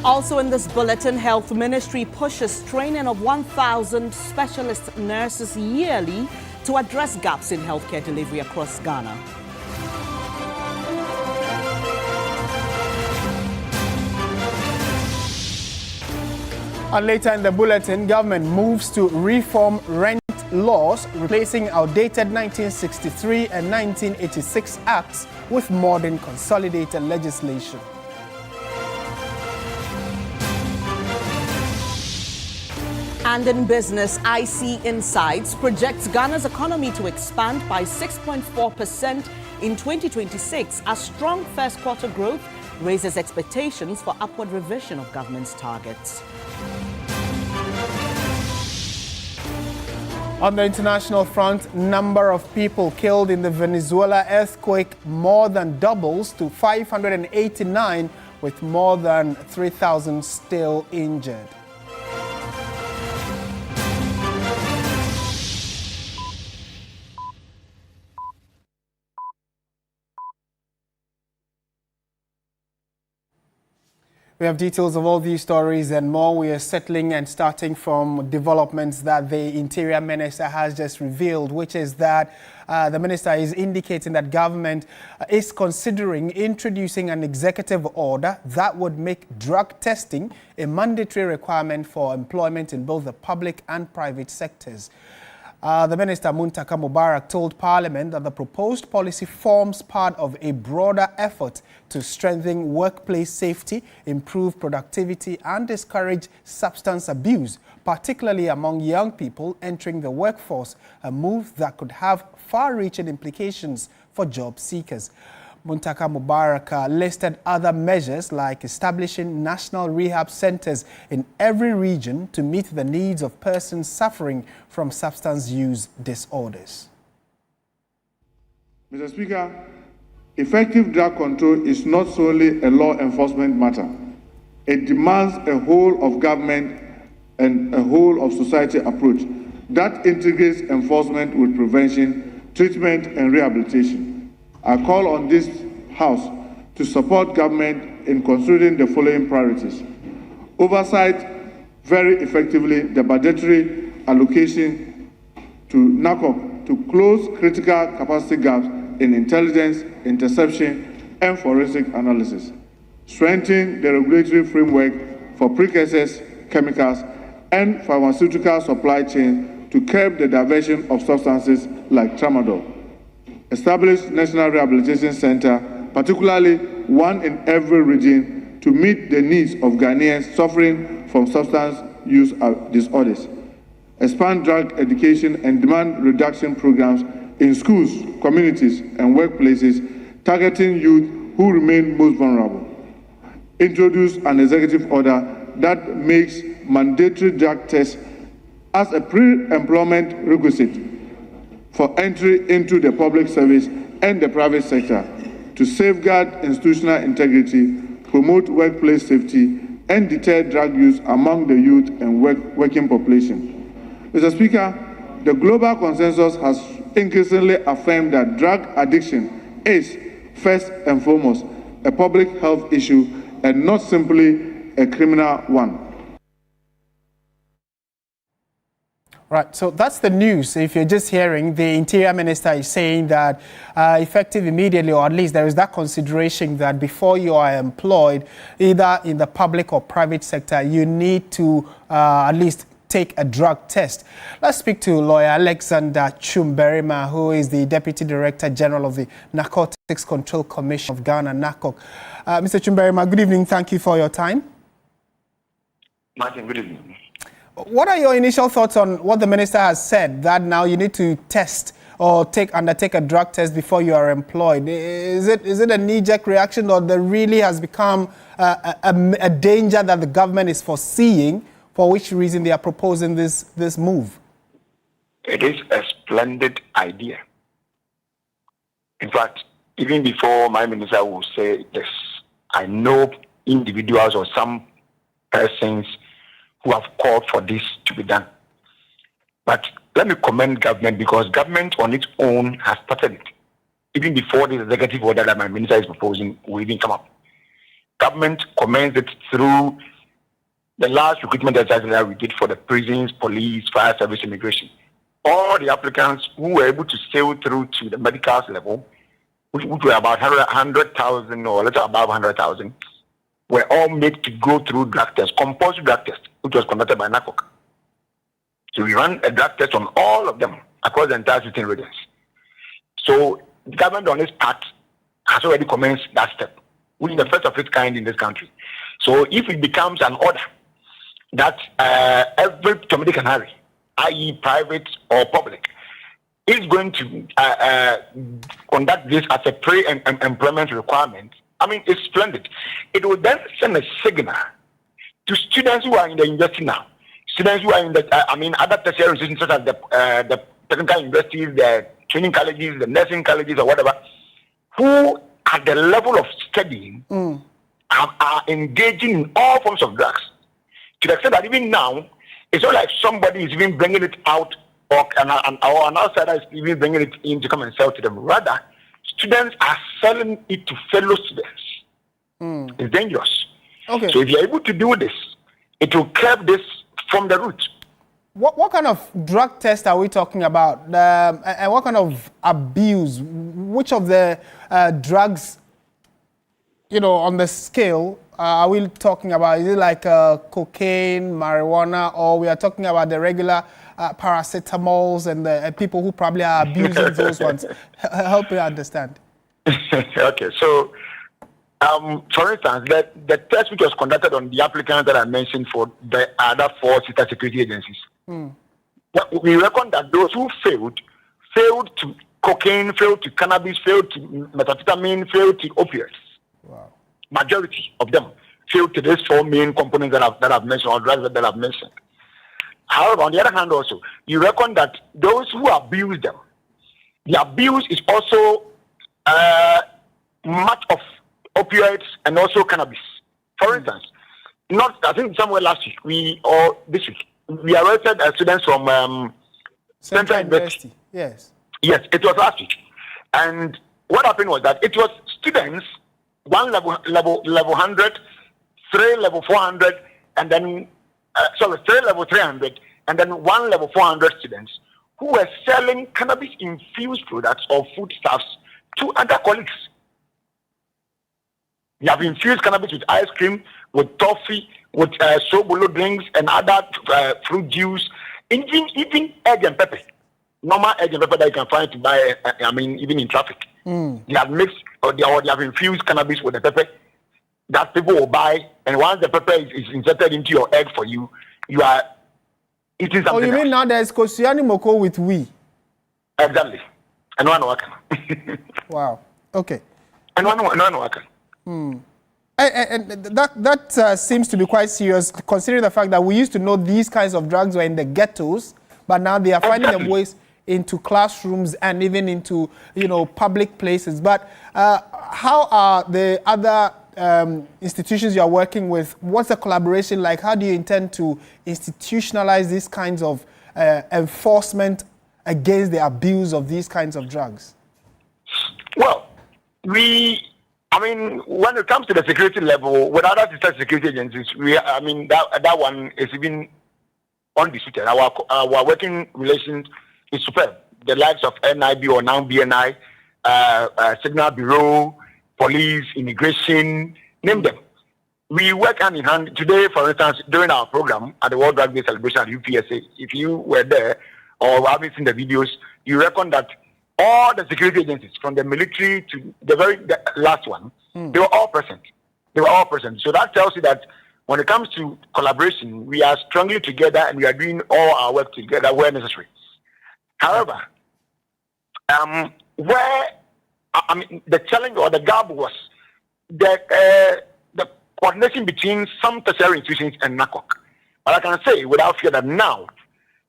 Also in this bulletin, Health Ministry pushes training of 1,000 specialist nurses yearly to address gaps in healthcare delivery across Ghana. And later in the bulletin, government moves to reform rent laws, replacing outdated 1963 and 1986 acts with modern consolidated legislation. And in business, IC Insights projects Ghana's economy to expand by 6.4% in 2026 as strong first quarter growth raises expectations for upward revision of government's targets. On the international front, number of people killed in the Venezuela earthquake more than doubles to 589, with more than 3,000 still injured. We have details of all these stories and more. We are settling and starting from developments that the Interior Minister has just revealed, which is that the minister is indicating that government is considering introducing an executive order that would make drug testing a mandatory requirement for employment in both the public and private sectors. The Minister Muntaka Mubarak told Parliament that the proposed policy forms part of a broader effort to strengthen workplace safety, improve productivity and discourage substance abuse, particularly among young people entering the workforce, a move that could have far-reaching implications for job seekers. Muntaka Mubarak listed other measures like establishing national rehab centers in every region to meet the needs of persons suffering from substance use disorders. Mr. Speaker, effective drug control is not solely a law enforcement matter. It demands a whole of government and a whole of society approach that integrates enforcement with prevention, treatment and rehabilitation. I call on this House to support government in considering the following priorities. Oversight very effectively the budgetary allocation to NACOC to close critical capacity gaps in intelligence, interception, and forensic analysis. Strengthen the regulatory framework for precursors, chemicals, and pharmaceutical supply chain to curb the diversion of substances like tramadol. Establish National Rehabilitation Center, particularly one in every region, to meet the needs of Ghanaians suffering from substance use disorders. Expand drug education and demand reduction programs in schools, communities, and workplaces, targeting youth who remain most vulnerable. Introduce an executive order that makes mandatory drug tests as a pre-employment requisite for entry into the public service and the private sector to safeguard institutional integrity, promote workplace safety, and deter drug use among the youth and working population. Mr. Speaker, the global consensus has increasingly affirmed that drug addiction is, first and foremost, a public health issue and not simply a criminal one. Right, so that's the news. If you're just hearing, the Interior Minister is saying that effective immediately, or at least there is that consideration that before you are employed, either in the public or private sector, you need to at least take a drug test. Let's speak to lawyer Alexander Chumberima, who is the Deputy Director General of the Narcotics Control Commission of Ghana, NACOC. Mr. Chumberima, good evening. Thank you for your time. Martin, good evening. What are your initial thoughts on what the minister has said, that now you need to test or undertake a drug test before you are employed? Is it a knee-jerk reaction, or there really has become a danger that the government is foreseeing, for which reason they are proposing this move? It is a splendid idea. In fact, even before my minister will say this, I know individuals or some persons who have called for this to be done. But let me commend government, because government on its own has started it. Even before this executive order that my minister is proposing will even come up. Government commends it through the last recruitment exercise that we did for the prisons, police, fire service, immigration, all the applicants who were able to sail through to the medical level, which were about 100,000 or a little above 100,000, were all made to go through drug tests, compulsory drug test, which was conducted by NACOC. So we ran a drug test on all of them across the entire 16 regions. So the government on its part has already commenced that step, which is the first of its kind in this country. So if it becomes an order that every Tomidi Canary, i.e. private or public, is going to conduct this as a pre-employment requirement, I mean, it's splendid. It will then send a signal to students who are in the university now, students who are in the, other tertiary institutions such as the technical universities, the training colleges, the nursing colleges, or whatever, who at the level of studying are engaging in all forms of drugs. To the extent that even now, it's not like somebody is even bringing it out or an outsider is even bringing it in to come and sell to them. Rather, students are selling it to fellow students. It's dangerous. Okay. So if you're able to do this, it will curb this from the root. What kind of drug test are we talking about? And what kind of abuse? Which of the drugs, on the scale, are we talking about? Is it like cocaine, marijuana, or we are talking about the regular paracetamols and the people who probably are abusing those ones? Help me understand. Okay, so for instance, the test which was conducted on the applicants that I mentioned for the other 4 sister security agencies, we reckon that those who failed to cocaine, failed to cannabis, failed to methamphetamine, failed to opioids. Wow. Majority of them failed to these 4 main components that I've mentioned, or drugs that I've mentioned. However, on the other hand also, you reckon that those who abuse them, the abuse is also much of opioids and also cannabis. For instance, I think somewhere last week or this week, we arrested students from Central University. Yes. Yes, it was last week. And what happened was that it was students, one level 100, 3 level 400, and then 3 level 300, and then 1 level 400 students who were selling cannabis infused products or foodstuffs to other colleagues. They have infused cannabis with ice cream, with toffee, with sobolo drinks and other fruit juice, even egg and pepper. Normal egg and pepper that you can find to buy, even in traffic. They have mixed or they have infused cannabis with the pepper that people will buy, and once the pepper is inserted into your egg for you, you are eating something. Oh, you mean now there's Kosiani Moko with we? Exactly. And one worker. Wow. Okay. And one worker. And that seems to be quite serious, considering the fact that we used to know these kinds of drugs were in the ghettos, but now they are finding them ways into classrooms and even into public places. But how are the other institutions you are working with? What's the collaboration like? How do you intend to institutionalize these kinds of enforcement against the abuse of these kinds of drugs? Well, when it comes to the security level, with other sister security agencies, that one is even undisputed. Our working relations is superb. The likes of NIB or now BNI, Signal Bureau, police, immigration, name them. We work hand in hand. Today, for instance, during our program at the World Drug Day celebration at UPSA, if you were there or haven't seen the videos, you reckon that all the security agencies, from the military to the last one, they were all present. So that tells you that when it comes to collaboration, we are strongly together and we are doing all our work together where necessary. However, the challenge or the gap was the coordination between some tertiary institutions and NACOC. But I can say without fear that now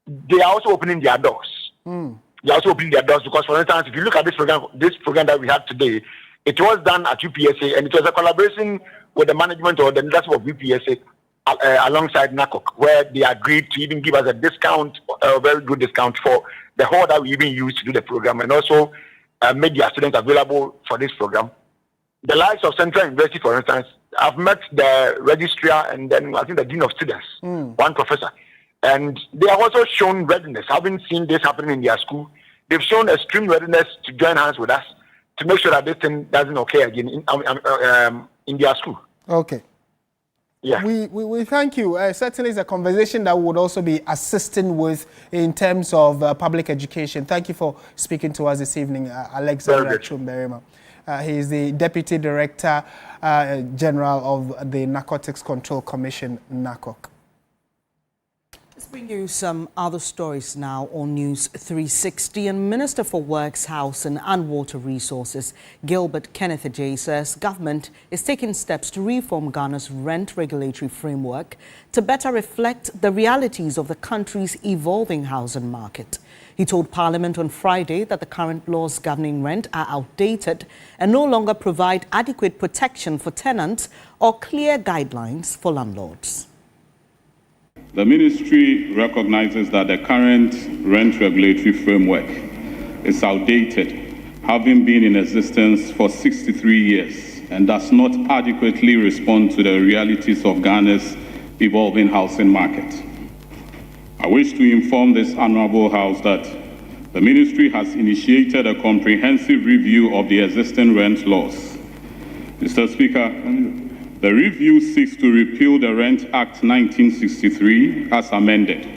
they are also opening their doors. They are also opening their doors because, for instance, if you look at this program that we have today, it was done at UPSA and it was a collaboration with the management or the leadership of UPSA alongside NACOC, where they agreed to even give us a discount, a very good discount for the hall that we even used to do the program, and also made their students available for this program. The likes of Central University, for instance, I've met the registrar and then I think the dean of students, one professor, and they have also shown readiness. Having seen this happening in their school, they've shown extreme readiness to join hands with us to make sure that this thing doesn't occur again in their school. Okay. Yeah. We thank you. Certainly it's a conversation that we would also be assisting with in terms of public education. Thank you for speaking to us this evening, Alexander Chumberima. He is the Deputy Director General of the Narcotics Control Commission, NARCOC. Let's bring you some other stories now on News 360. And Minister for Works, Housing and Water Resources, Gilbert Kenneth Adjei, says government is taking steps to reform Ghana's rent regulatory framework to better reflect the realities of the country's evolving housing market. He told Parliament on Friday that the current laws governing rent are outdated and no longer provide adequate protection for tenants or clear guidelines for landlords. The ministry recognizes that the current rent regulatory framework is outdated, having been in existence for 63 years, and does not adequately respond to the realities of Ghana's evolving housing market. I wish to inform this honorable House that the ministry has initiated a comprehensive review of the existing rent laws. Mr. Speaker, the review seeks to repeal the Rent Act 1963 as amended,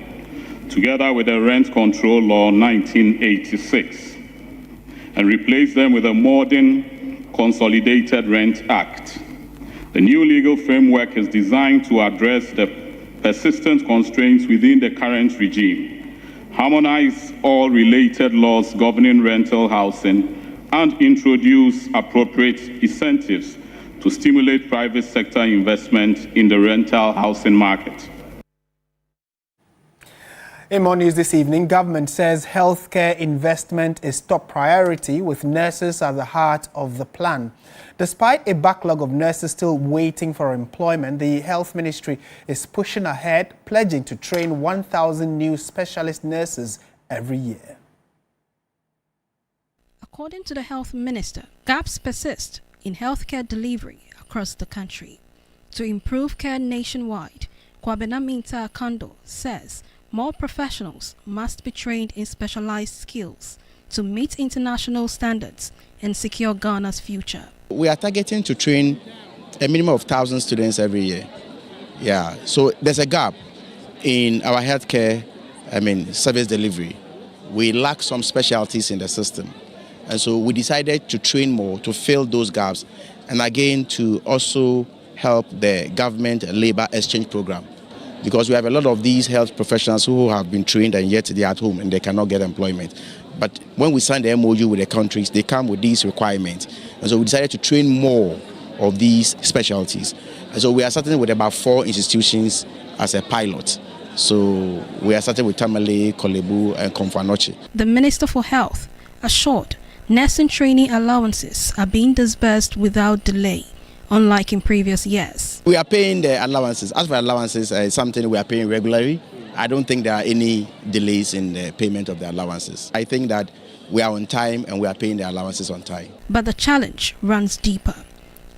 together with the Rent Control Law 1986, and replace them with a modern Consolidated Rent Act. The new legal framework is designed to address the persistent constraints within the current regime, harmonize all related laws governing rental housing, and introduce appropriate incentives to stimulate private sector investment in the rental housing market. In more news this evening, government says healthcare investment is top priority with nurses at the heart of the plan. Despite a backlog of nurses still waiting for employment, the Health Ministry is pushing ahead, pledging to train 1,000 new specialist nurses every year. According to the Health Minister, gaps persist in healthcare delivery across the country. To improve care nationwide, Kwabena Minta Akando says more professionals must be trained in specialized skills to meet international standards and secure Ghana's future. We are targeting to train a minimum of 1,000 students every year. Yeah, so there's a gap in our healthcare, service delivery. We lack some specialties in the system. And so we decided to train more to fill those gaps and again to also help the government labor exchange program, because we have a lot of these health professionals who have been trained and yet they are at home and they cannot get employment. But when we sign the MOU with the countries, they come with these requirements. And so we decided to train more of these specialties. And so we are starting with about 4 institutions as a pilot. So we are starting with Tamale, Kolebu and Komfanoche. The Minister for Health assured nursing training allowances are being disbursed without delay, unlike in previous years. We are paying the allowances. As for allowances, it's something we are paying regularly. I don't think there are any delays in the payment of the allowances. I think that we are on time and we are paying the allowances on time. But the challenge runs deeper.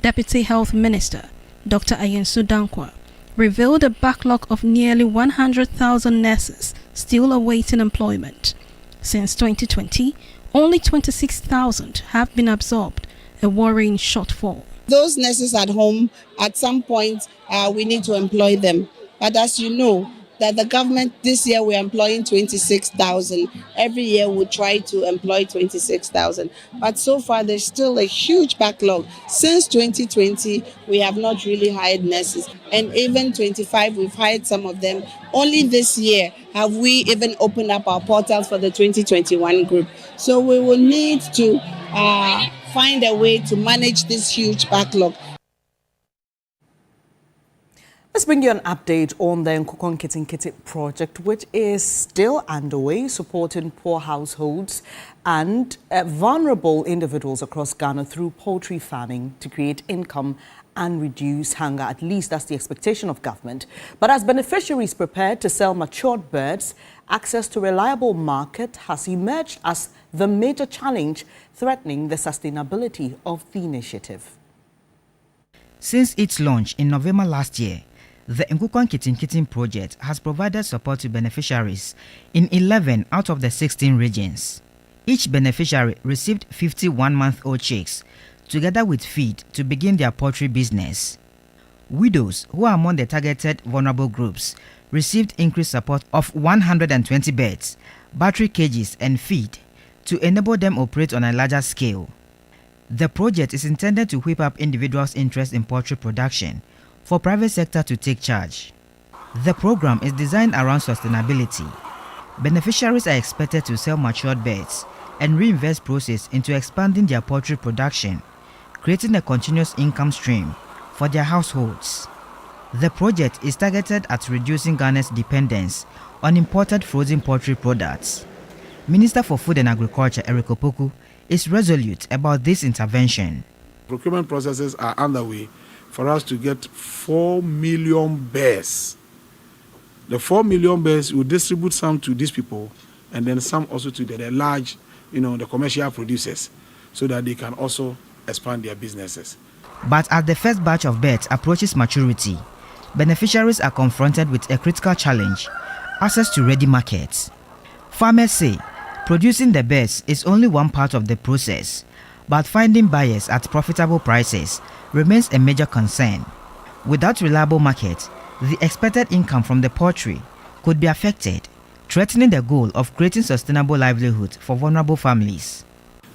Deputy Health Minister Dr. Ayensu Dankwa revealed a backlog of nearly 100,000 nurses still awaiting employment. Since 2020, only 26,000 have been absorbed, a worrying shortfall. Those nurses at home, at some point, we need to employ them. But as you know, that the government this year we're employing 26,000. Every year we try to employ 26,000. But so far there's still a huge backlog. Since 2020, we have not really hired nurses. And even 25, we've hired some of them. Only this year have we even opened up our portals for the 2021 group. So we will need to find a way to manage this huge backlog. Let's bring you an update on the Nkukon Kitinkiti project, which is still underway, supporting poor households and vulnerable individuals across Ghana through poultry farming to create income and reduce hunger. At least that's the expectation of government. But as beneficiaries prepare to sell matured birds, access to reliable market has emerged as the major challenge threatening the sustainability of the initiative. Since its launch in November last year, the Nkukwan Kitin project has provided support to beneficiaries in 11 out of the 16 regions. Each beneficiary received 51-month-old chicks, together with feed, to begin their poultry business. Widows, who are among the targeted vulnerable groups, received increased support of 120 beds, battery cages, and feed to enable them operate on a larger scale. The project is intended to whip up individuals' interest in poultry production for private sector to take charge. The program is designed around sustainability. Beneficiaries are expected to sell matured birds and reinvest proceeds into expanding their poultry production, creating a continuous income stream for their households. The project is targeted at reducing Ghana's dependence on imported frozen poultry products. Minister for Food and Agriculture Eric Opoku is resolute about this intervention. Procurement processes are underway for us to get 4 million bears. The 4 million bears will distribute some to these people and then some also to the large, the commercial producers, so that they can also expand their businesses. But as the first batch of birds approaches maturity, beneficiaries are confronted with a critical challenge: access to ready markets. Farmers say producing the birds is only one part of the process, but finding buyers at profitable prices remains a major concern. Without reliable market, the expected income from the poultry could be affected, threatening the goal of creating sustainable livelihood for vulnerable families.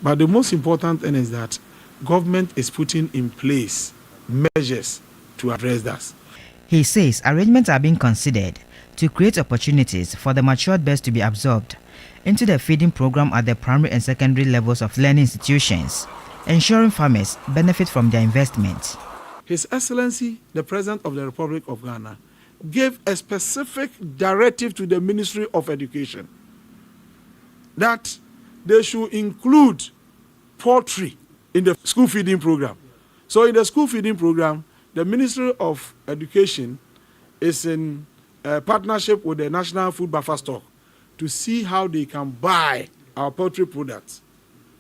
But the most important thing is that government is putting in place measures to address that. He says arrangements are being considered to create opportunities for the matured birds to be absorbed into the feeding program at the primary and secondary levels of learning institutions, ensuring farmers benefit from their investment. His Excellency, the President of the Republic of Ghana, gave a specific directive to the Ministry of Education that they should include poultry in the school feeding program. So in the school feeding program, the Ministry of Education is in partnership with the National Food Buffer Stock to see how they can buy our poultry products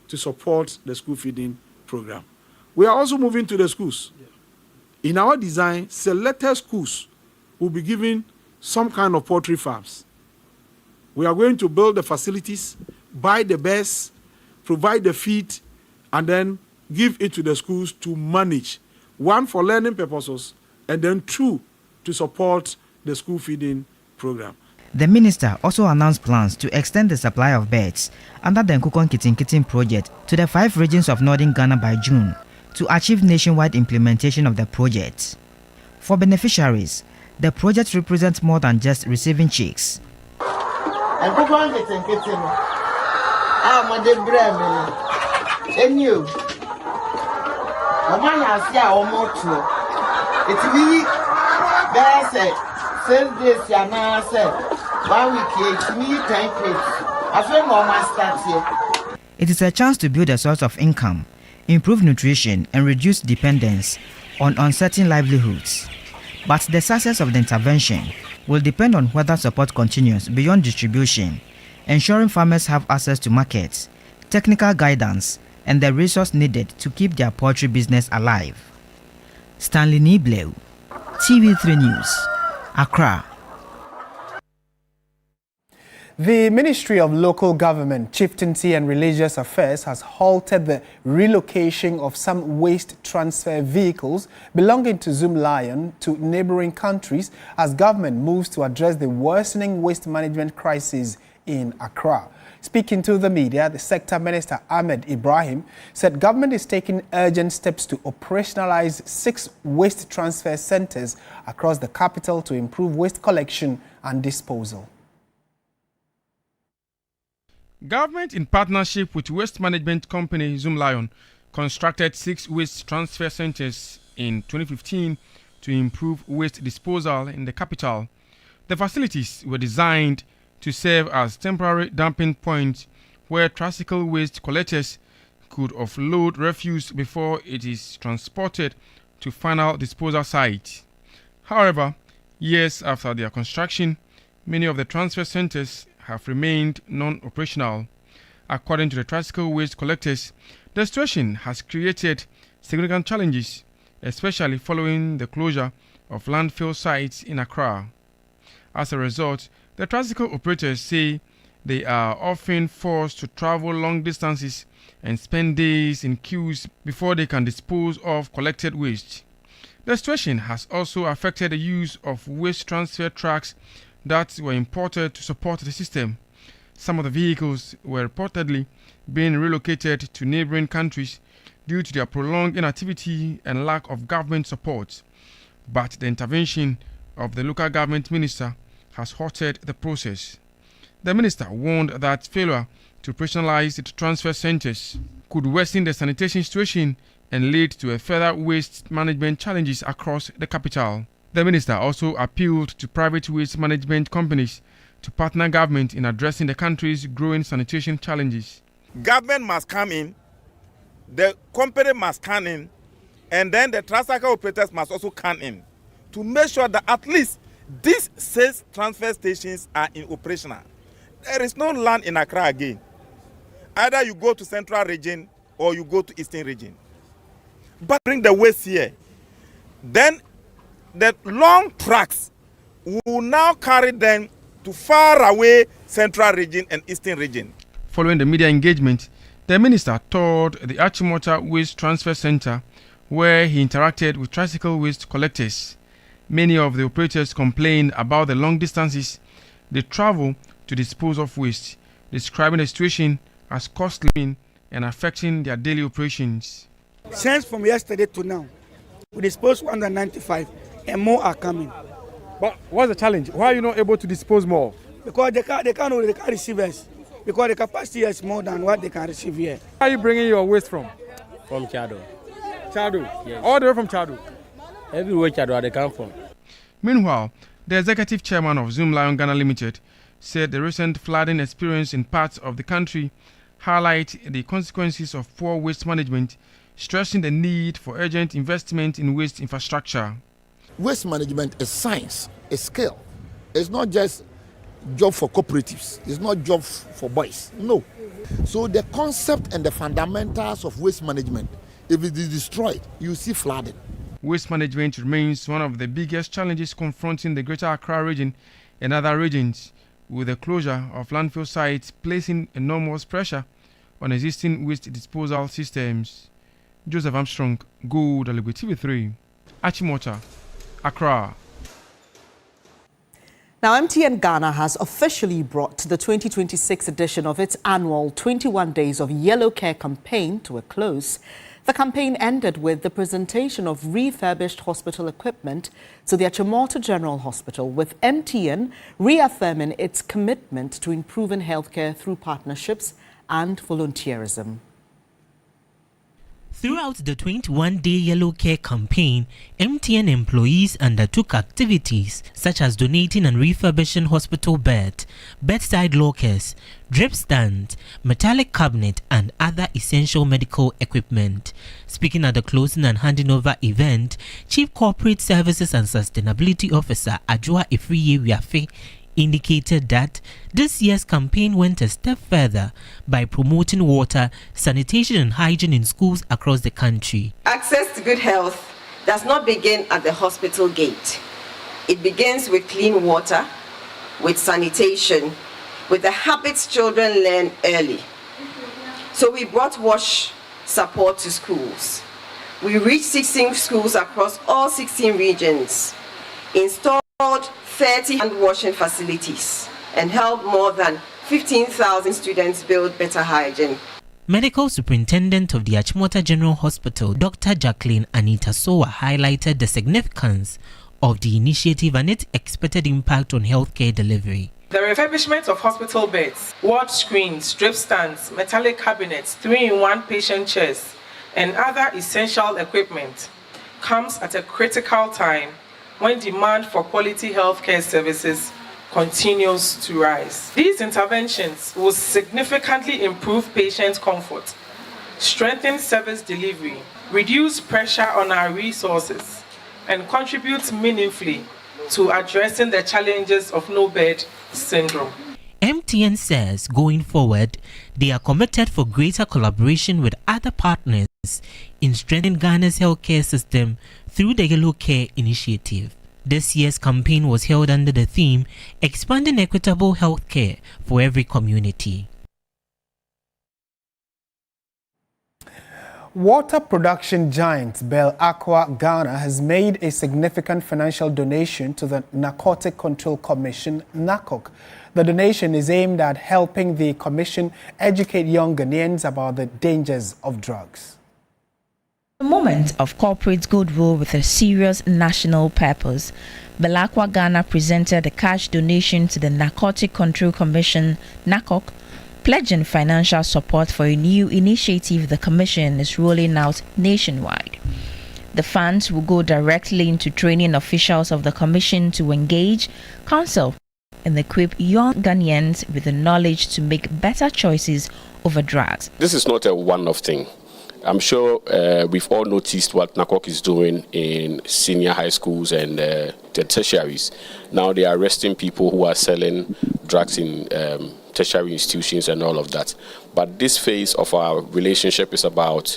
to support the school feeding program. We are also moving to the schools. In our design, selected schools will be given some kind of poultry farms. We are going to build the facilities, buy the birds, provide the feed, and then give it to the schools to manage. One, for learning purposes, and then two, to support the school feeding program. The minister also announced plans to extend the supply of birds under the Nkukwan Kitin project to the 5 regions of northern Ghana by June to achieve nationwide implementation of the project. For beneficiaries, the project represents more than just receiving chicks. Nkukwan Kitin, my brand, and you. It's me, that's it. Send this, Yana said. 1 week here, it's me 10 plates. I feel more start here. It is a chance to build a source of income, improve nutrition, and reduce dependence on uncertain livelihoods. But the success of the intervention will depend on whether support continues beyond distribution, ensuring farmers have access to markets, technical guidance, and the resource needed to keep their poultry business alive. Stanley Nibleu, TV3 News, Accra. The Ministry of Local Government, Chieftaincy and Religious Affairs has halted the relocation of some waste transfer vehicles belonging to Zoomlion to neighboring countries as government moves to address the worsening waste management crisis in Accra. Speaking to the media, the Sector Minister Ahmed Ibrahim said government is taking urgent steps to operationalize 6 waste transfer centers across the capital to improve waste collection and disposal. Government, in partnership with waste management company Zoomlion, constructed 6 waste transfer centers in 2015 to improve waste disposal in the capital. The facilities were designed to serve as temporary dumping points where tricycle waste collectors could offload refuse before it is transported to final disposal sites. However, years after their construction, many of the transfer centers have remained non-operational. According to the tricycle waste collectors, the situation has created significant challenges especially following the closure of landfill sites in Accra. As a result, the tricycle operators say they are often forced to travel long distances and spend days in queues before they can dispose of collected waste. The situation has also affected the use of waste transfer trucks that were imported to support the system. Some of the vehicles were reportedly being relocated to neighboring countries due to their prolonged inactivity and lack of government support. But the intervention of the local government minister has halted the process. The minister warned that failure to operationalize the transfer centers could worsen the sanitation situation and lead to a further waste management challenges across the capital. The minister also appealed to private waste management companies to partner government in addressing the country's growing sanitation challenges. Government must come in, the company must come in, and then the tricycle operators must also come in to make sure that at least these 6 transfer stations are in operational. There is no land in Accra again. Either you go to Central Region or you go to Eastern Region. But bring the waste here. Then the long trucks will now carry them to far away Central Region and Eastern Region. Following the media engagement, the minister toured the Achimota Waste Transfer Center where he interacted with tricycle waste collectors. Many of the operators complained about the long distances they travel to dispose of waste, describing the situation as costly and affecting their daily operations. Since from yesterday to now, we disposed 195 and more are coming. But what's the challenge? Why are you not able to dispose more? Because they can't receive us. Because the capacity is more than what they can receive here. Where are you bringing your waste from? From Chado. Chado? Yes. All the way from Chado? Everywhere Chado they come from. Meanwhile, the executive chairman of Zoom Lion Ghana Limited said the recent flooding experience in parts of the country highlight the consequences of poor waste management, stressing the need for urgent investment in waste infrastructure. Waste management is science, a skill. It's not just job for cooperatives. It's not job for boys. No. So the concept and the fundamentals of waste management, if it is destroyed, you see flooding. Waste management remains one of the biggest challenges confronting the Greater Accra region and other regions, with the closure of landfill sites placing enormous pressure on existing waste disposal systems. Joseph Armstrong, Gold Aligwe TV3, Achimota, Accra. Now, MTN Ghana has officially brought the 2026 edition of its annual 21 Days of Yellow Care campaign to a close. The campaign ended with the presentation of refurbished hospital equipment to the Achimota General Hospital, with MTN reaffirming its commitment to improving healthcare through partnerships and volunteerism. Throughout the 21-day Yellow Care campaign, MTN employees undertook activities such as donating and refurbishing hospital beds, bedside lockers, drip stands, metallic cabinet, and other essential medical equipment. Speaking at the closing and handing over event, Chief Corporate Services and Sustainability Officer Adjoa Ifriye Wiafe indicated that this year's campaign went a step further by promoting water, sanitation and hygiene in schools across the country. Access to good health does not begin at the hospital gate. It begins with clean water, with sanitation, with the habits children learn early. So we brought wash support to schools. We reached 16 schools across all 16 regions, installed 30 hand washing facilities, and helped more than 15,000 students build better hygiene. Medical Superintendent of the Achimota General Hospital, Dr. Jacqueline Anita Sowa, highlighted the significance of the initiative and its expected impact on healthcare delivery. The refurbishment of hospital beds, ward screens, drip stands, metallic cabinets, 3-in-1 patient chairs, and other essential equipment comes at a critical time when demand for quality healthcare services continues to rise. These interventions will significantly improve patient comfort, strengthen service delivery, reduce pressure on our resources, and contribute meaningfully to addressing the challenges of no-bed syndrome. MTN says going forward, they are committed for greater collaboration with other partners in strengthening Ghana's healthcare system through the Yellow Care Initiative. This year's campaign was held under the theme Expanding Equitable Healthcare for Every Community. Water production giant Bell Aqua Ghana has made a significant financial donation to the Narcotic Control Commission, NARCOC. The donation is aimed at helping the commission educate young Ghanaians about the dangers of drugs. A moment of corporate goodwill with a serious national purpose. Bell Aqua Ghana presented a cash donation to the Narcotic Control Commission, NARCOC, pledging financial support for a new initiative the Commission is rolling out nationwide. The funds will go directly into training officials of the Commission to engage, counsel, and equip young Ghanaians with the knowledge to make better choices over drugs. This is not a one-off thing. I'm sure we've all noticed what NARCOC is doing in senior high schools and the tertiaries. Now they are arresting people who are selling drugs in tertiary institutions and all of that. But this phase of our relationship is about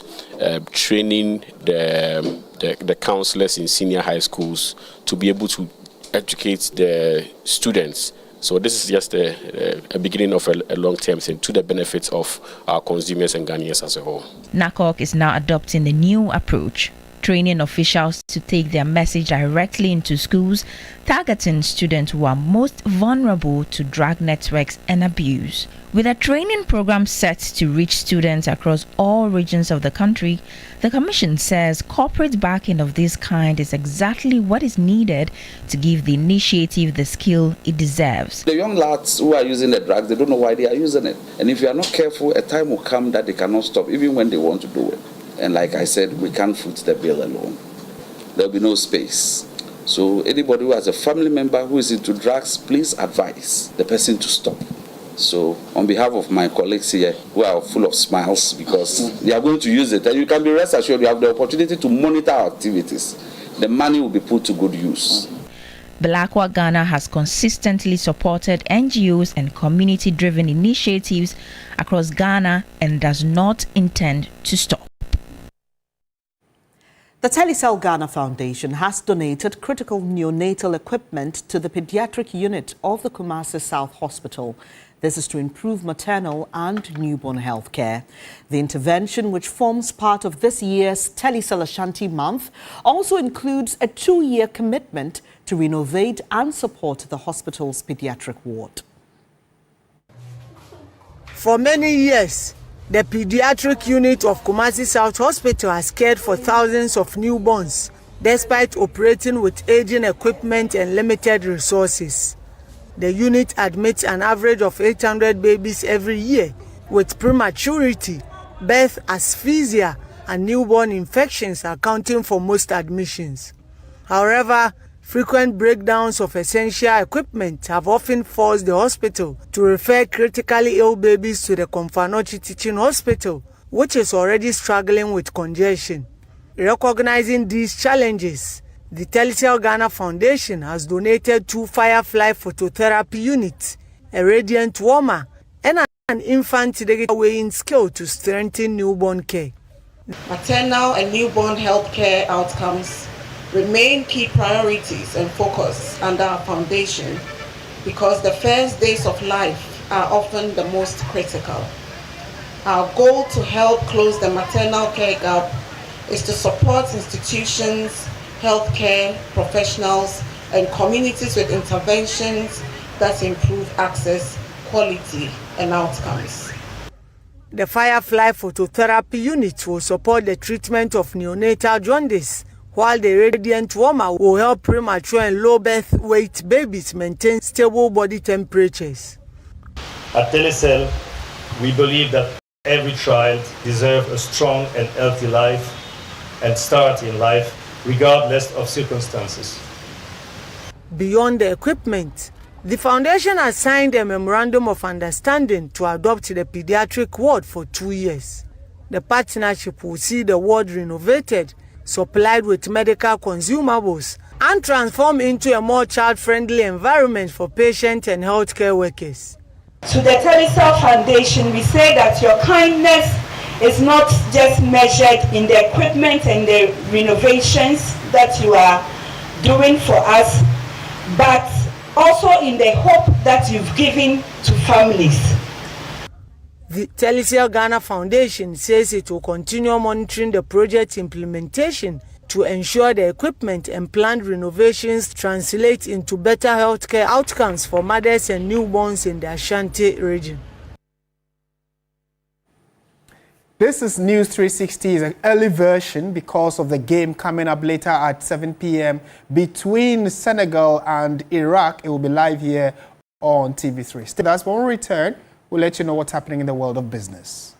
training the counselors in senior high schools to be able to educate the students. So this is just a beginning of a long-term thing to the benefits of our consumers and Ghanaians as a whole. NARCOC is now adopting the new approach, training officials to take their message directly into schools, targeting students who are most vulnerable to drug networks and abuse. With a training program set to reach students across all regions of the country, the Commission says corporate backing of this kind is exactly what is needed to give the initiative the skill it deserves. The young lads who are using the drugs, they don't know why they are using it. And if you are not careful, a time will come that they cannot stop, even when they want to do it. And like I said, we can't foot the bill alone. There will be no space. So anybody who has a family member who is into drugs, please advise the person to stop. So on behalf of my colleagues here, who are full of smiles because they are going to use it, and you can be rest assured you have the opportunity to monitor our activities. The money will be put to good use. Bell Aqua Ghana has consistently supported NGOs and community-driven initiatives across Ghana and does not intend to stop. The Telecel Ghana Foundation has donated critical neonatal equipment to the pediatric unit of the Kumasi South Hospital. This is to improve maternal and newborn health care. The intervention, which forms part of this year's Telecel Ashanti Month, also includes a 2-year commitment to renovate and support the hospital's pediatric ward. For many years, the pediatric unit of Kumasi South Hospital has cared for thousands of newborns, despite operating with aging equipment and limited resources. The unit admits an average of 800 babies every year, with prematurity, birth asphyxia, and newborn infections accounting for most admissions. However, frequent breakdowns of essential equipment have often forced the hospital to refer critically ill babies to the Komfanochi Teaching Hospital, which is already struggling with congestion. Recognizing these challenges, the Telecel Ghana Foundation has donated 2 Firefly phototherapy units, a radiant warmer, and an infant digital weighing scale to strengthen newborn care. Maternal and newborn health care outcomes remain key priorities and focus under our foundation because the first days of life are often the most critical. Our goal to help close the maternal care gap is to support institutions, healthcare professionals, and communities with interventions that improve access, quality, and outcomes. The Firefly phototherapy unit will support the treatment of neonatal jaundice, while the radiant warmer will help premature and low birth weight babies maintain stable body temperatures. At Telecel, we believe that every child deserves a strong and healthy life and start in life regardless of circumstances. Beyond the equipment, the foundation has signed a memorandum of understanding to adopt the pediatric ward for 2 years. The partnership will see the ward renovated, supplied with medical consumables, and transformed into a more child-friendly environment for patients and healthcare workers. To the Telecel Foundation, we say that your kindness is not just measured in the equipment and the renovations that you are doing for us, but also in the hope that you've given to families. The Telecel Ghana Foundation says it will continue monitoring the project implementation to ensure the equipment and planned renovations translate into better healthcare outcomes for mothers and newborns in the Ashanti region. This is News 360, an early version because of the game coming up later at 7 p.m. between Senegal and Iraq. It will be live here on TV3. Stay with us. When we return, we'll let you know what's happening in the world of business.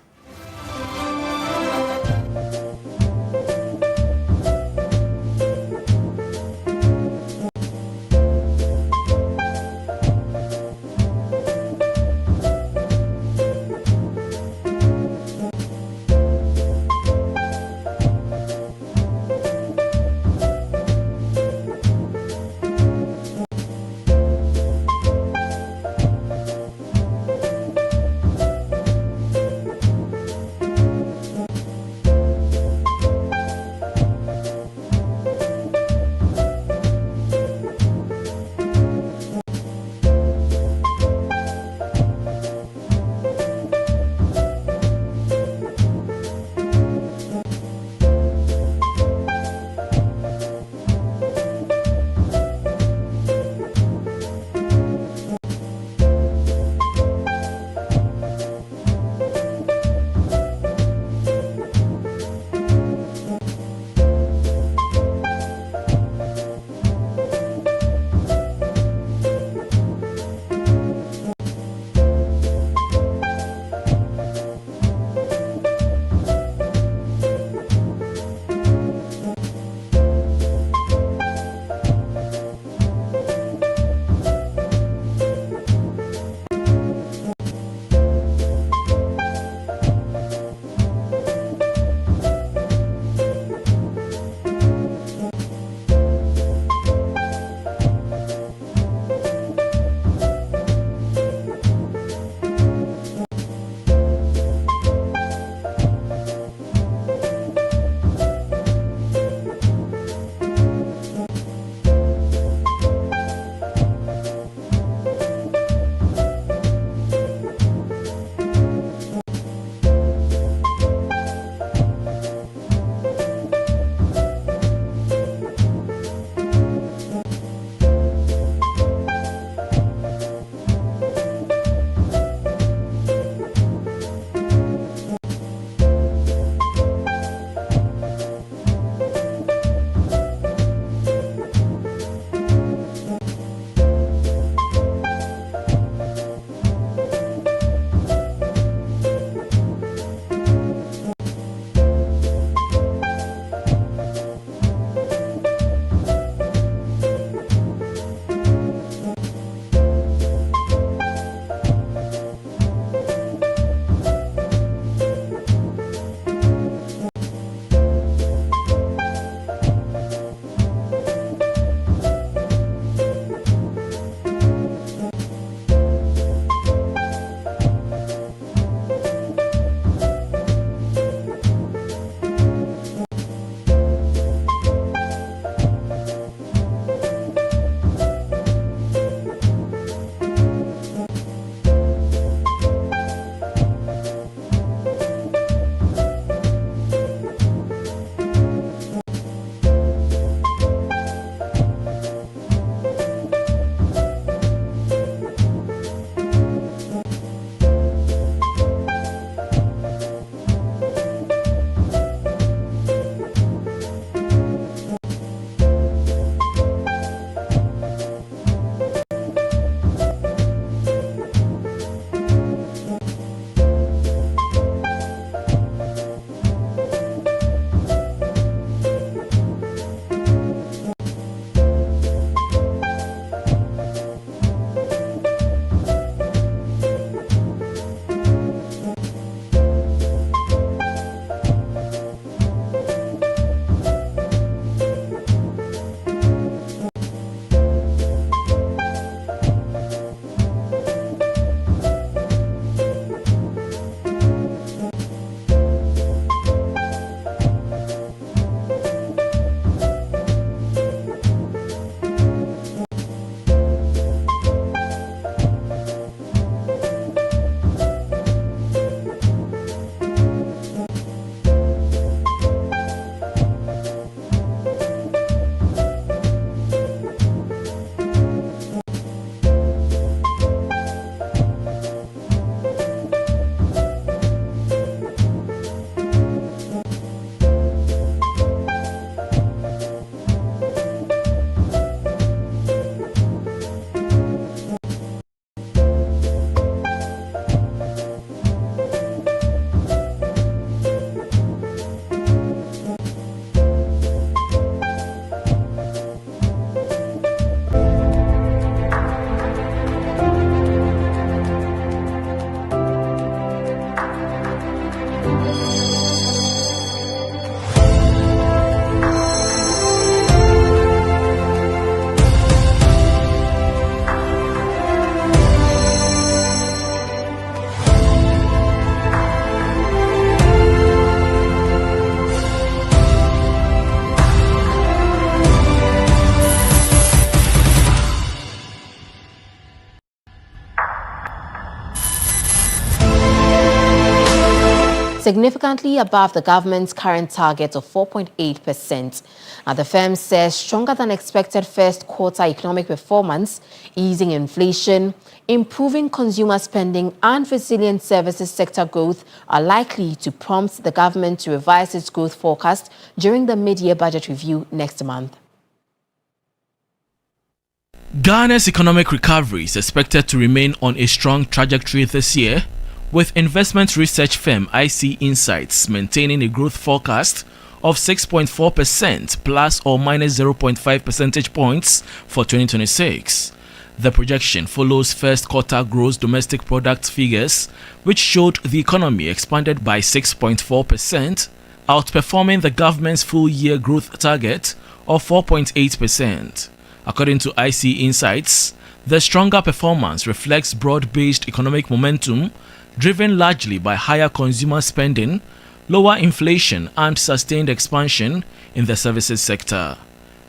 significantly above the government's current target of 4.8%. Now, the firm says stronger than expected first quarter economic performance, easing inflation, improving consumer spending and resilient services sector growth are likely to prompt the government to revise its growth forecast during the mid-year budget review next month. Ghana's economic recovery is expected to remain on a strong trajectory this year, with investment research firm IC Insights maintaining a growth forecast of 6.4% plus or minus 0.5 percentage points for 2026. The projection follows first quarter gross domestic product figures, which showed the economy expanded by 6.4%, outperforming the government's full-year growth target of 4.8%. According to IC Insights, the stronger performance reflects broad-based economic momentum driven largely by higher consumer spending, lower inflation and sustained expansion in the services sector.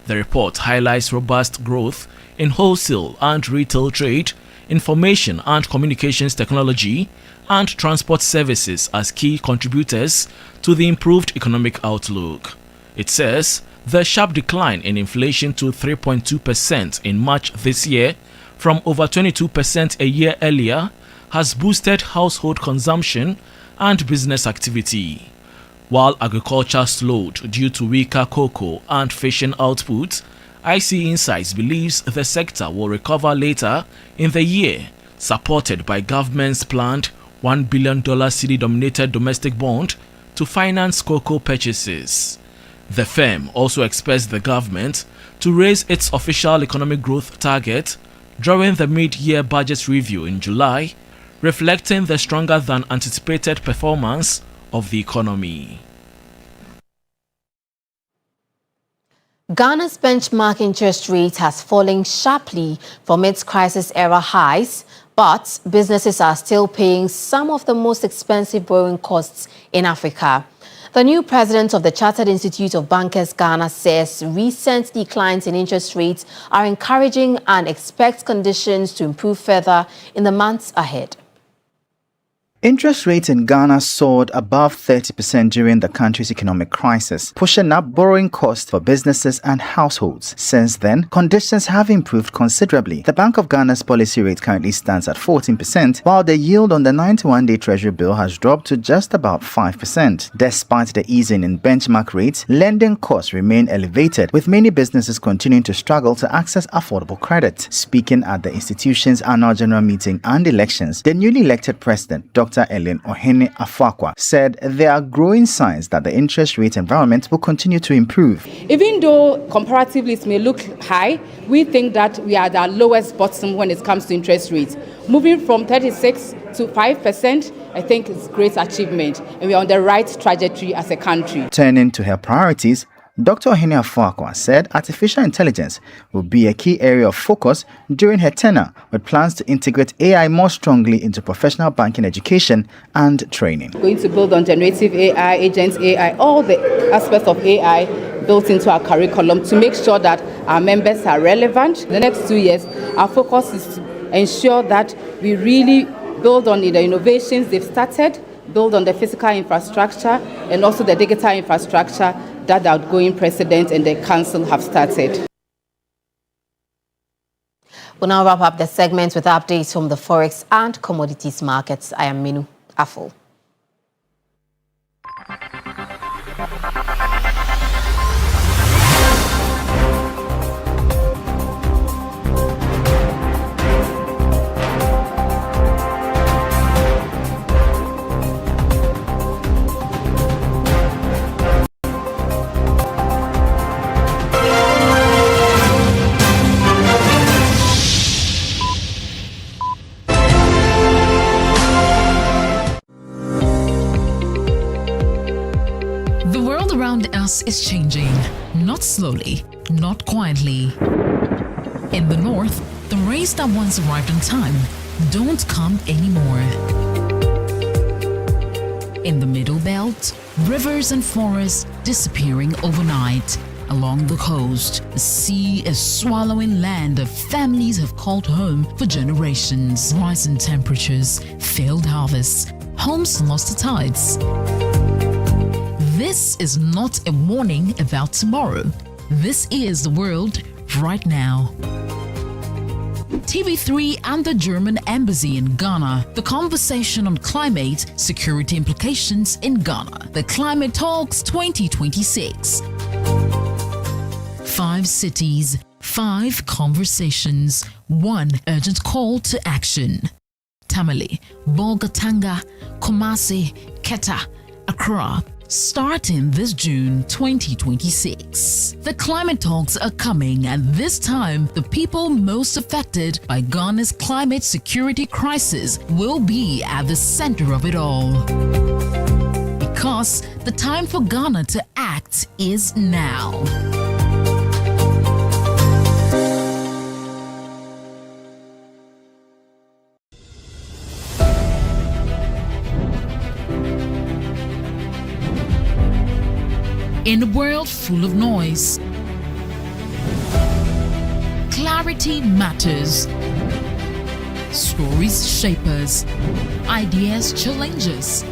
The report highlights robust growth in wholesale and retail trade, information and communications technology, and transport services as key contributors to the improved economic outlook. It says the sharp decline in inflation to 3.2% in March this year, from over 22% a year earlier, has boosted household consumption and business activity. While agriculture slowed due to weaker cocoa and fishing output, IC Insights believes the sector will recover later in the year, supported by government's planned $1 billion cedi-denominated domestic bond to finance cocoa purchases. The firm also expects the government to raise its official economic growth target during the mid-year budget review in July, reflecting the stronger than anticipated performance of the economy. Ghana's benchmark interest rate has fallen sharply from its crisis-era highs, but businesses are still paying some of the most expensive borrowing costs in Africa. The new president of the Chartered Institute of Bankers Ghana says recent declines in interest rates are encouraging and expects conditions to improve further in the months ahead. Interest rates in Ghana soared above 30% during the country's economic crisis, pushing up borrowing costs for businesses and households. Since then, conditions have improved considerably. The Bank of Ghana's policy rate currently stands at 14%, while the yield on the 91-day Treasury bill has dropped to just about 5%. Despite the easing in benchmark rates, lending costs remain elevated, with many businesses continuing to struggle to access affordable credit. Speaking at the institution's annual general meeting and elections, the newly elected president, Dr. Ellen Ohene Afakwa, said there are growing signs that the interest rate environment will continue to improve. Even though comparatively it may look high, we think that we are at our lowest bottom when it comes to interest rates. Moving from 36 to 5%, I think is a great achievement, and we are on the right trajectory as a country. Turning to her priorities, Dr. Ohene Afakwa said artificial intelligence will be a key area of focus during her tenure, with plans to integrate AI more strongly into professional banking education and training. Going to build on generative AI, agent AI, all the aspects of AI built into our curriculum to make sure that our members are relevant. In the next 2 years, our focus is to ensure that we really build on the innovations they've started, build on the physical infrastructure and also the digital infrastructure that the outgoing president and the council have started. We'll now wrap up the segment with updates from the forex and commodities markets. I am Minu Afol. Is changing, not slowly, not quietly. In the north, the rains that once arrived on time don't come anymore. In the middle belt, rivers and forests disappearing overnight. Along the coast, the sea is swallowing land that families have called home for generations. Rising temperatures, failed harvests, homes lost to tides. This is not a warning about tomorrow. This is the world right now. TV3 and the German Embassy in Ghana. The conversation on climate security implications in Ghana. The Climate Talks 2026. 5 cities, 5 conversations, 1 urgent call to action. Tamale, Bolgatanga, Kumasi, Keta, Accra. Starting this June 2026. The climate talks are coming, and this time the people most affected by Ghana's climate security crisis will be at the center of it all. Because the time for Ghana to act is now. In a world full of noise, clarity matters. Stories shape us, ideas challenge us.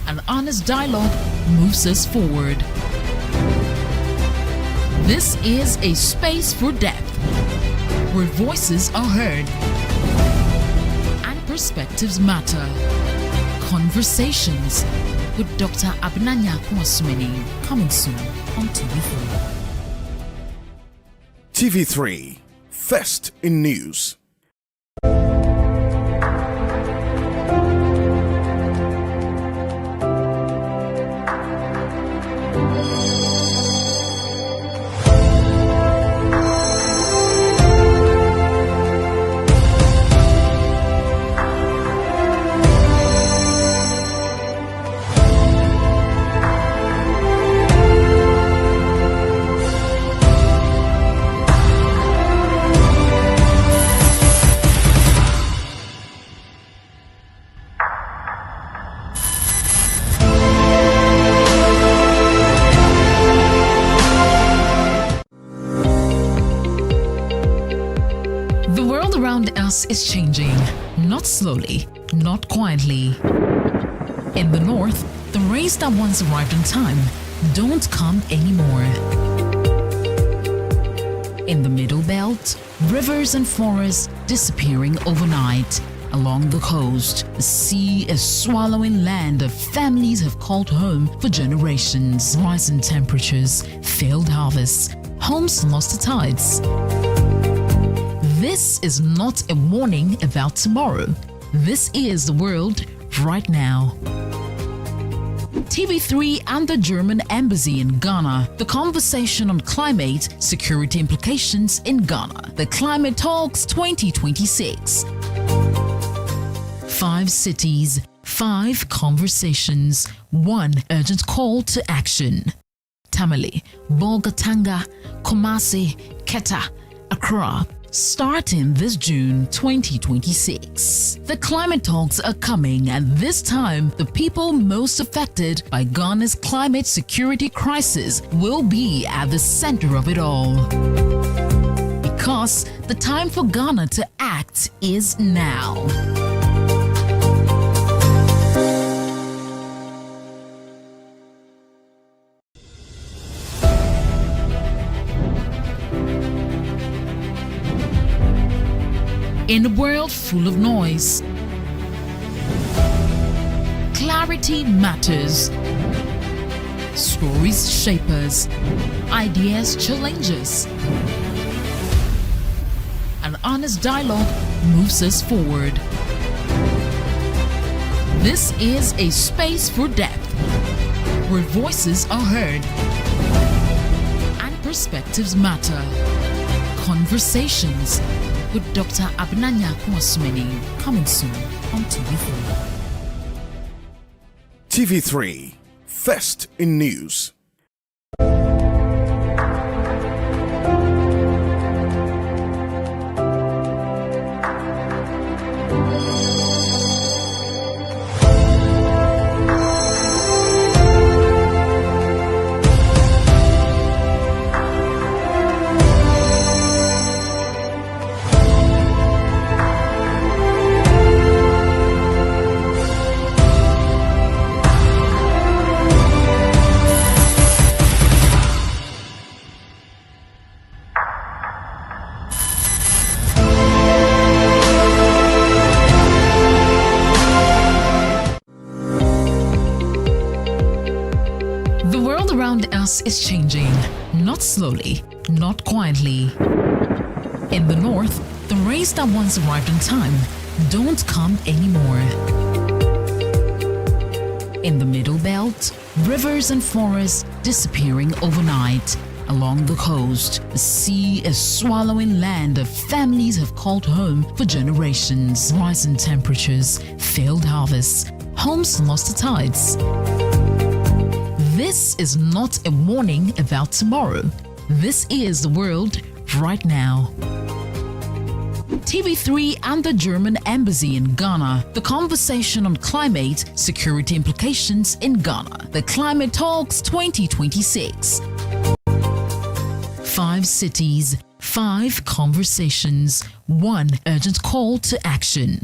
An honest dialogue moves us forward. This is a space for depth, where voices are heard and perspectives matter. Conversations with Dr. Abinanya Kwasumeni, coming soon on TV3. TV3, first in news. Is changing, not slowly, not quietly. In the north, the rains that once arrived on time don't come anymore. In the middle belt, rivers and forests disappearing overnight. Along the coast, the sea is swallowing land that families have called home for generations. Rising temperatures, failed harvests, homes lost to tides. This is not a warning about tomorrow. This is the world right now. TV3 and the German Embassy in Ghana. The conversation on climate security implications in Ghana. The Climate Talks 2026. 5 cities, 5 conversations, 1 urgent call to action. Tamale, Bolgatanga, Kumasi, Keta, Accra. Starting this June 2026. The climate talks are coming, and this time the people most affected by Ghana's climate security crisis will be at the center of it all. Because the time for Ghana to act is now. In a world full of noise, clarity matters. Stories shape us, ideas challenge us. An honest dialogue moves us forward. This is a space for depth, where voices are heard and perspectives matter. Conversations with Dr. Abinanya Kwasumeni, coming soon on TV3. TV3, first in news. pace is changing. Not slowly, not quietly. In the north, the rains that once arrived on time don't come anymore. In the middle belt, rivers and forests disappearing overnight. Along the coast, the sea is swallowing land that families have called home for generations. Rising temperatures, failed harvests, homes lost to tides. This is not a warning about tomorrow. This is the world right now. TV3 and the German Embassy in Ghana. The conversation on climate security implications in Ghana. The Climate Talks 2026. 5 cities, 5 conversations, 1 urgent call to action.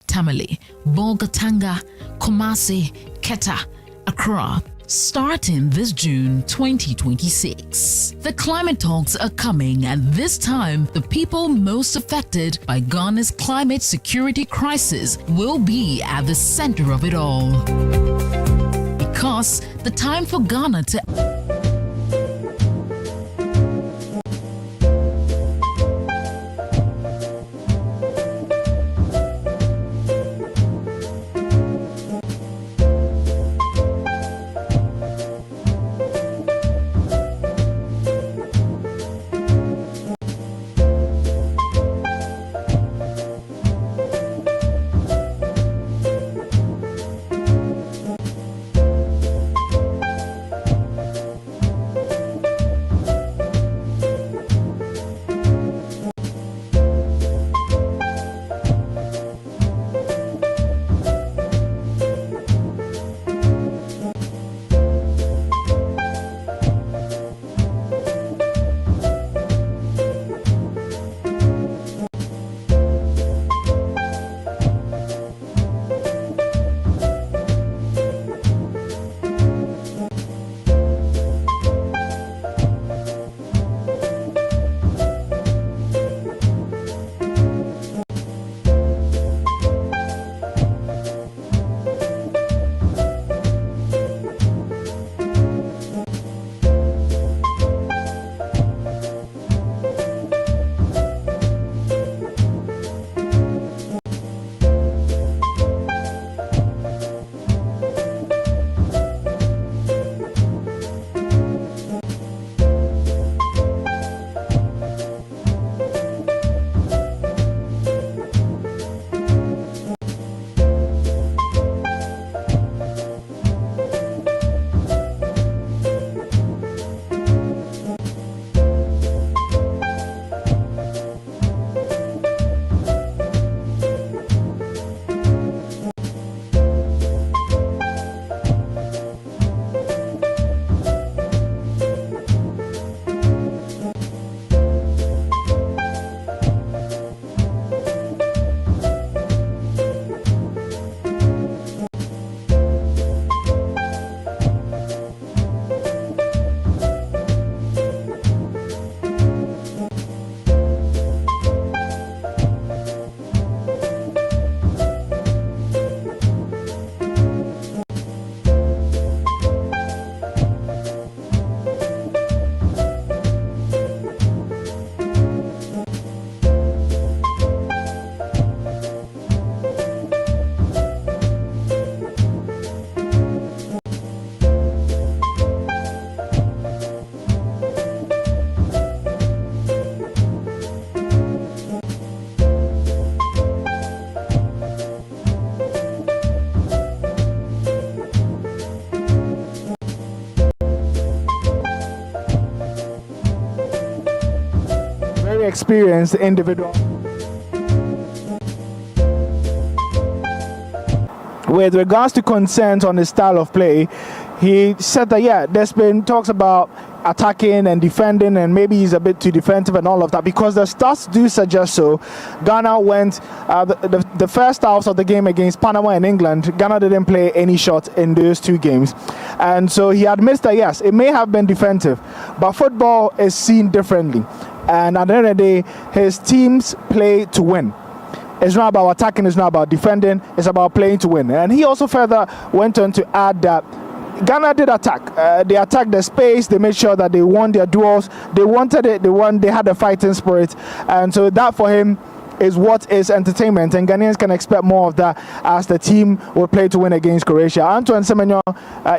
Tamale, Bolgatanga, Kumasi, Keta, Accra. Starting this June 2026. The climate talks are coming, and this time, the people most affected by Ghana's climate security crisis will be at the center of it all. Because the time for Ghana to experienced individual. With regards to concerns on his style of play, he said that, there's been talks about attacking and defending, and maybe he's a bit too defensive and all of that, because the stats do suggest so. Ghana went, the first halves of the game against Panama and England, Ghana didn't play any shot in those 2 games. And so he admits that, yes, it may have been defensive, but football is seen differently. And at the end of the day, his teams play to win. It's not about attacking, it's not about defending, it's about playing to win. And he also further went on to add that Ghana did attack. They attacked the space. They made sure that they won their duels. They wanted it. They won. They had the fighting spirit, and so that for him is what is entertainment, and Ghanaians can expect more of that as the team will play to win against Croatia. Antoine Semenyo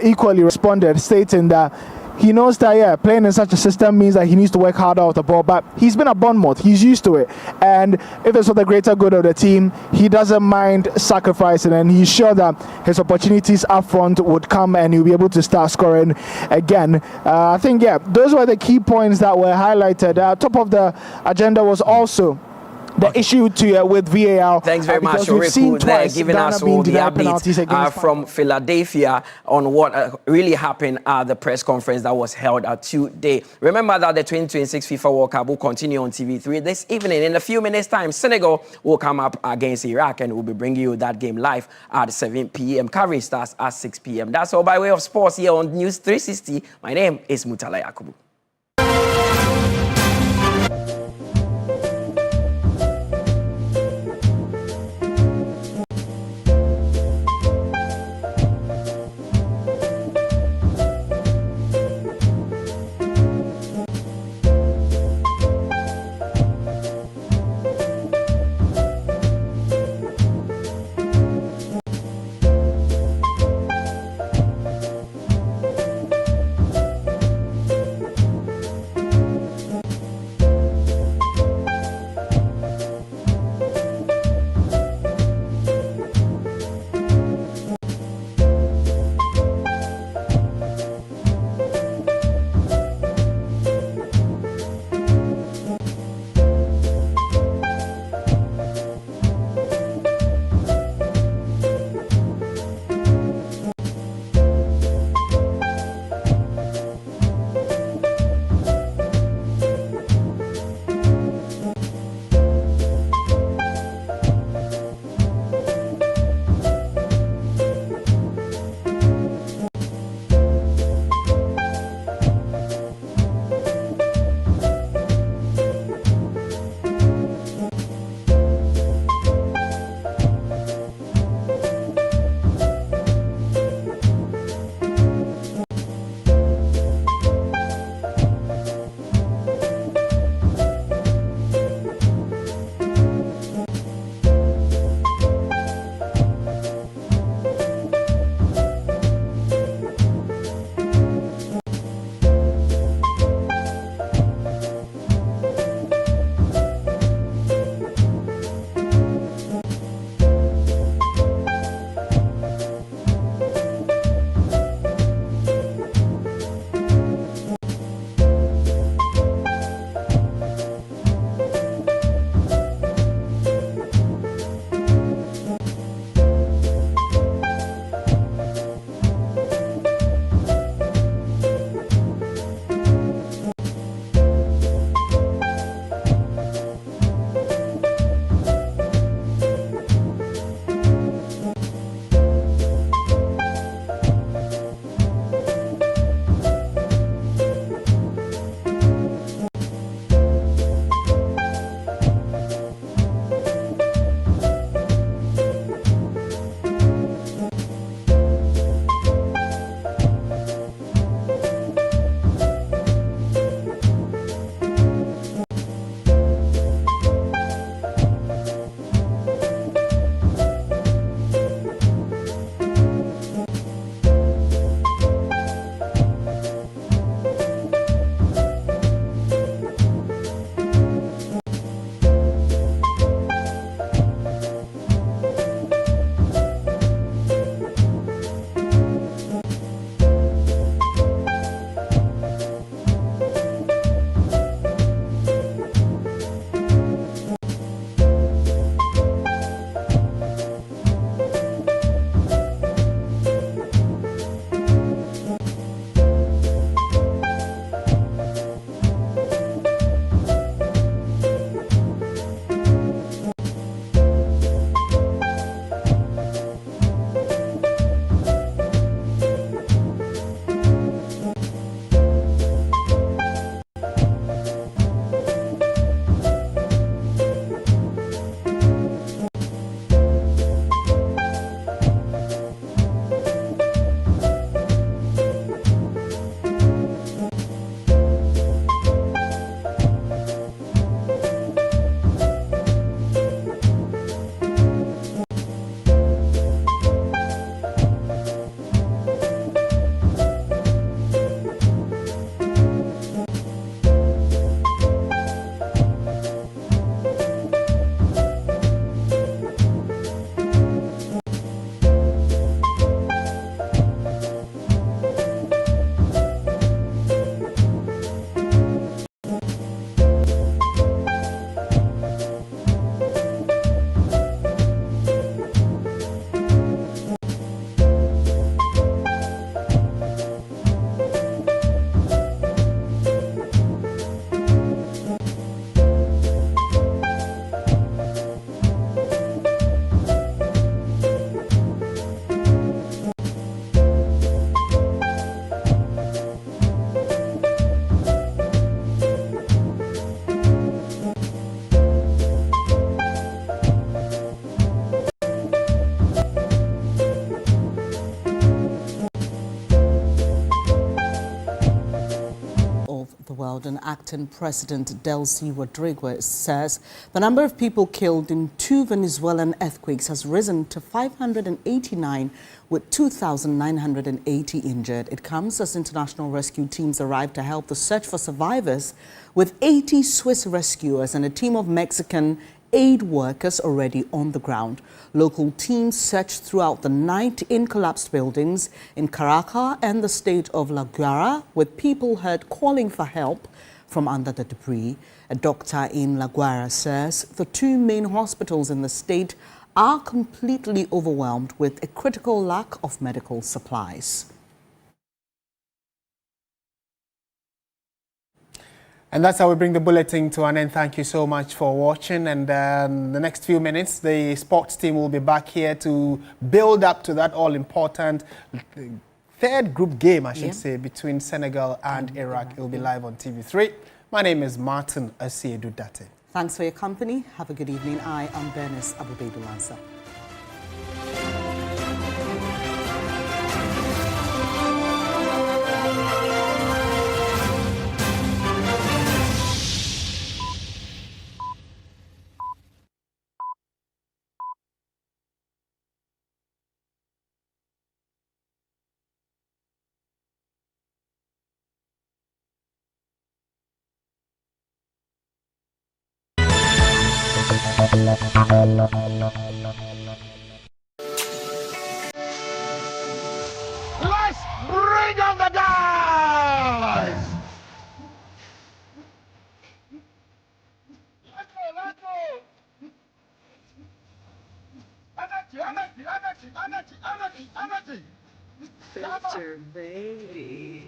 equally responded, stating that he knows that playing in such a system means that he needs to work harder off the ball, but he's been at Bournemouth, he's used to it, and if it's for the greater good of the team, he doesn't mind sacrificing, and he's sure that his opportunities up front would come and he'll be able to start scoring again. I think those were the key points that were highlighted. Top of the agenda was also the issue with VAR. Thanks very much, Oriku, there giving us all the updates from Philadelphia on what really happened at the press conference that was held today. Remember that the 2026 FIFA World Cup will continue on TV3 this evening. In a few minutes' time, Senegal will come up against Iraq, and we'll be bringing you that game live at 7 p.m. Coverage starts at 6 p.m. That's all by way of sports here on News 360. My name is Mutala Yakubu. acting president Delcy Rodriguez says the number of people killed in 2 Venezuelan earthquakes has risen to 589, with 2,980 injured. It comes as international rescue teams arrive to help the search for survivors, with 80 Swiss rescuers and a team of Mexican aid workers already on the ground. Local teams searched throughout the night in collapsed buildings in Caracas and the state of La Guaira, with people heard calling for help from under the debris. A doctor in La Guaira says the 2 main hospitals in the state are completely overwhelmed with a critical lack of medical supplies. And that's how we bring the bulletin to an end. Thank you so much for watching. And the next few minutes, the sports team will be back here to build up to that all-important third group game, I should say, between Senegal and Iraq. It will be live on TV3. My name is Martin Asiedu Date. Thanks for your company. Have a good evening. I am Bernice Abubedu-Lansa. Let's bring on the guys! Let's go! Energy! Filter, baby.